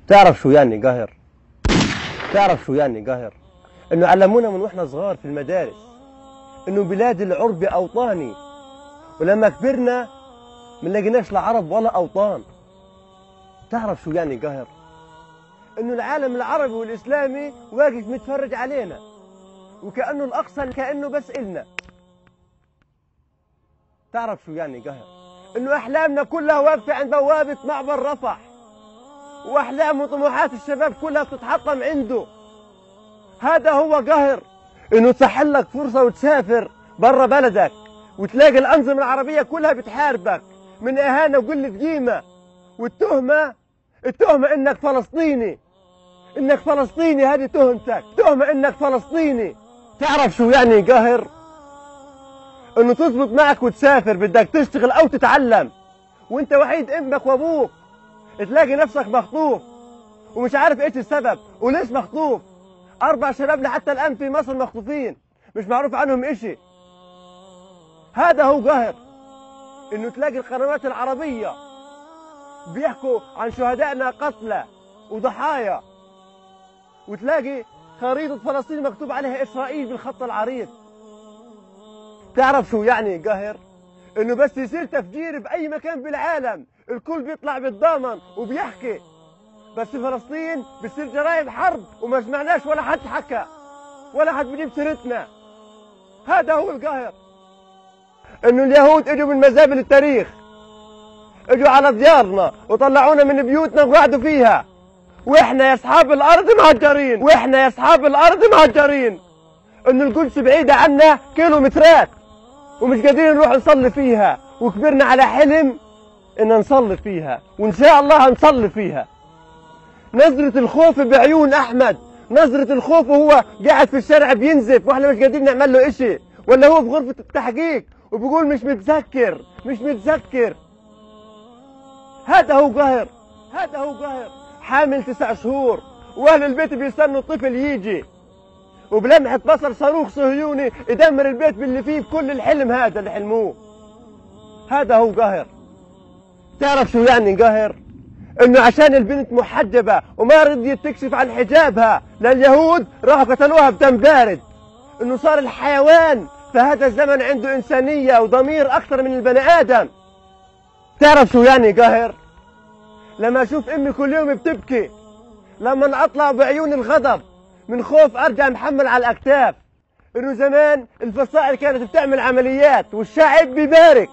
تعرف شو يعني قهر؟ تعرف شو يعني قهر؟ انه علمونا من واحنا صغار في المدارس انه بلاد العرب اوطاني، ولما كبرنا ما لقيناش لا عرب ولا اوطان. تعرف شو يعني قهر؟ انه العالم العربي والاسلامي واقف متفرج علينا، وكانه الاقصى كانه بس النا. تعرف شو يعني قهر؟ انه احلامنا كلها واقفه عند بوابه معبر رفح، واحلام وطموحات الشباب كلها بتتحطم عنده. هذا هو قهر، انه تسحل لك فرصه وتسافر برا بلدك وتلاقي الانظمه العربيه كلها بتحاربك من اهانه وقله قيمه، والتهمه انك فلسطيني. انك فلسطيني، هذه تهمتك، تهمه انك فلسطيني. تعرف شو يعني قهر؟ انه تزبط معك وتسافر بدك تشتغل او تتعلم، وانت وحيد امك وابوك، تلاقي نفسك مخطوف ومش عارف ايش السبب وليش مخطوف. 4 شباب لحتى الان في مصر مخطوفين، مش معروف عنهم اشي. هذا هو قهر، انه تلاقي القنوات العربية بيحكوا عن شهدائنا قتلى وضحايا، وتلاقي خريطة فلسطين مكتوب عليها إسرائيل بالخط العريض. تعرف شو يعني قهر؟ انه بس يصير تفجير بأي مكان بالعالم الكل بيطلع بالضامن وبيحكي، بس في فلسطين بصير جرائم حرب وما سمعناش ولا حد حكى ولا حد بيجيب سيرتنا. هذا هو القهر، انه اليهود اجوا من مزابل التاريخ، اجوا على ديارنا وطلعونا من بيوتنا وقعدوا فيها، واحنا يا اصحاب الارض مهجرين، واحنا يا اصحاب الارض مهجرين. انه القدس بعيده عنا كيلومترات ومش قادرين نروح نصلي فيها، وكبرنا على حلم ان نصلي فيها، وان شاء الله هنصلي فيها. نظرة الخوف بعيون احمد، نظرة الخوف وهو قاعد في الشارع بينزف واحنا مش قادرين نعمل له اشي، ولا هو في غرفة التحقيق وبيقول مش متذكر مش متذكر. هذا هو قهر، هذا هو قهر. حامل 9 شهور واهل البيت بيستنوا الطفل يجي، وبلمحة بصر صاروخ صهيوني يدمر البيت باللي فيه بكل الحلم هذا اللي حلموه. هذا هو قهر. تعرف شو يعني قهر؟ انه عشان البنت محجبة وما رضيت تكشف عن حجابها لليهود راحوا قتلوها بدم بارد. انه صار الحيوان في هذا الزمن عنده انسانية وضمير اكثر من البني ادم. تعرف شو يعني قهر؟ لما اشوف امي كل يوم بتبكي، لما اطلع بعيون الغضب من خوف ارجع محمل على الاكتاف. انه زمان الفصائل كانت بتعمل عمليات والشعب بيبارك،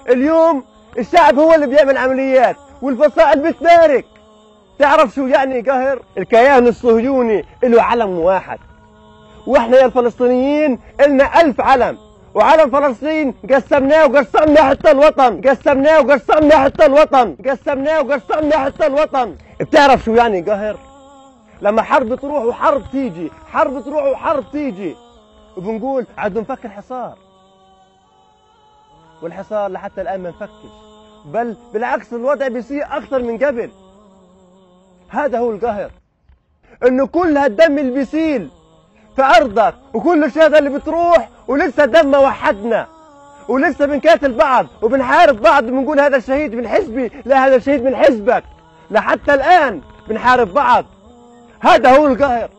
اليوم الشعب هو اللي بيعمل عمليات والفصائل بتبارك. تعرف شو يعني قهر؟ الكيان الصهيوني له علم واحد، واحنا يا الفلسطينيين لنا 1000 علم، وعلم فلسطين قسمناه وقسمنا حتى الوطن، قسمناه وقسمنا حتى الوطن، قسمناه وقسمنا حتى الوطن. بتعرف شو يعني قهر؟ لما حرب تروح وحرب تيجي، حرب تروح وحرب تيجي، وبنقول عدوا نفك الحصار، والحصار لحتى الآن ما نفكش، بل بالعكس الوضع بيصير أكثر من قبل. هذا هو القهر، إنه كل هالدم اللي بيسيل في أرضك وكل الشهداء اللي بتروح ولسه الدم ما وحدنا، ولسه بنقاتل بعض وبنحارب بعض، وبنقول هذا الشهيد من حزبي، لا هذا الشهيد من حزبك، لحتى الآن بنحارب بعض. هذا هو القهر.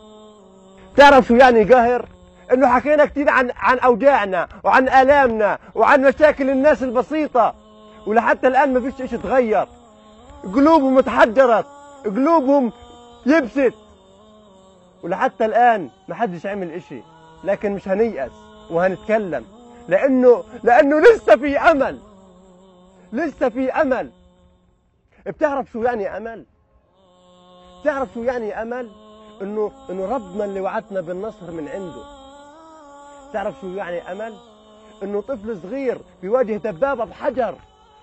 تعرف شو يعني قهر؟ انه حكينا كثير عن اوجاعنا وعن الامنا وعن مشاكل الناس البسيطة، ولحتى الان ما فيش اشي تغير. قلوبهم اتحجرت، قلوبهم يبست، ولحتى الان ما حدش عمل اشي. لكن مش هنيأس وهنتكلم، لانه لسه في امل، لسه في امل. بتعرف شو يعني امل؟ تعرف شو يعني امل؟ انه ربنا اللي وعدنا بالنصر من عنده. تعرف شو يعني امل؟ انه طفل صغير بيواجه دبابه بحجر،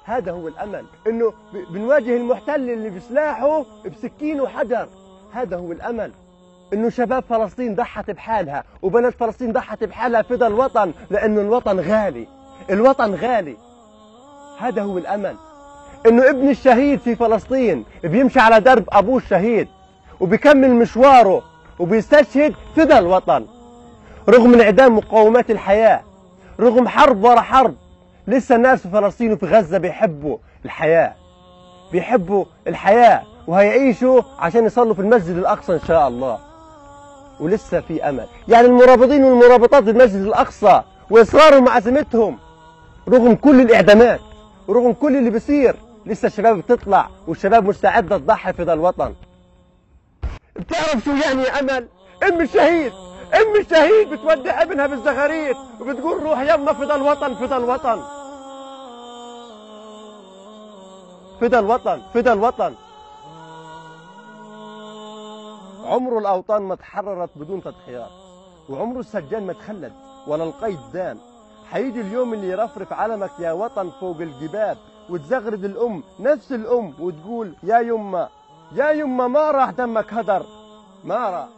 هذا هو الامل. انه بنواجه المحتل اللي بسلاحه بسكين وحجر، هذا هو الامل. انه شباب فلسطين ضحت بحالها وبنات فلسطين ضحت بحالها فدا الوطن، لانه الوطن غالي، الوطن غالي. هذا هو الامل. انه ابن الشهيد في فلسطين بيمشي على درب ابوه الشهيد وبيكمل مشواره وبيستشهد فدا الوطن. رغم انعدام مقومات الحياة، رغم حرب ورا حرب، لسه الناس في فلسطين وفي غزة بيحبوا الحياة، بيحبوا الحياة وهيعيشوا عشان يصلوا في المسجد الأقصى إن شاء الله. ولسه في أمل. يعني المرابطين والمرابطات في المسجد الأقصى وإصرارهم وعزيمتهم رغم كل الإعدامات ورغم كل اللي بيصير، لسه الشباب بتطلع والشباب مستعدة تضحي في ذا الوطن. بتعرف شو يعني يا أمل؟ أم الشهيد، أم الشهيد بتودع ابنها بالزغاريد وبتقول روح يما في ذا الوطن، في ذا الوطن، في ذا الوطن، في ذا الوطن. عمره الأوطان ما تحررت بدون تضحيات، وعمره السجان ما تخلد ولا القيد دام. حيجي اليوم اللي يرفرف علمك يا وطن فوق الجبال، وتزغرد الأم نفس الأم وتقول يا يما، يا يما ما راح دمك هدر، ما راح.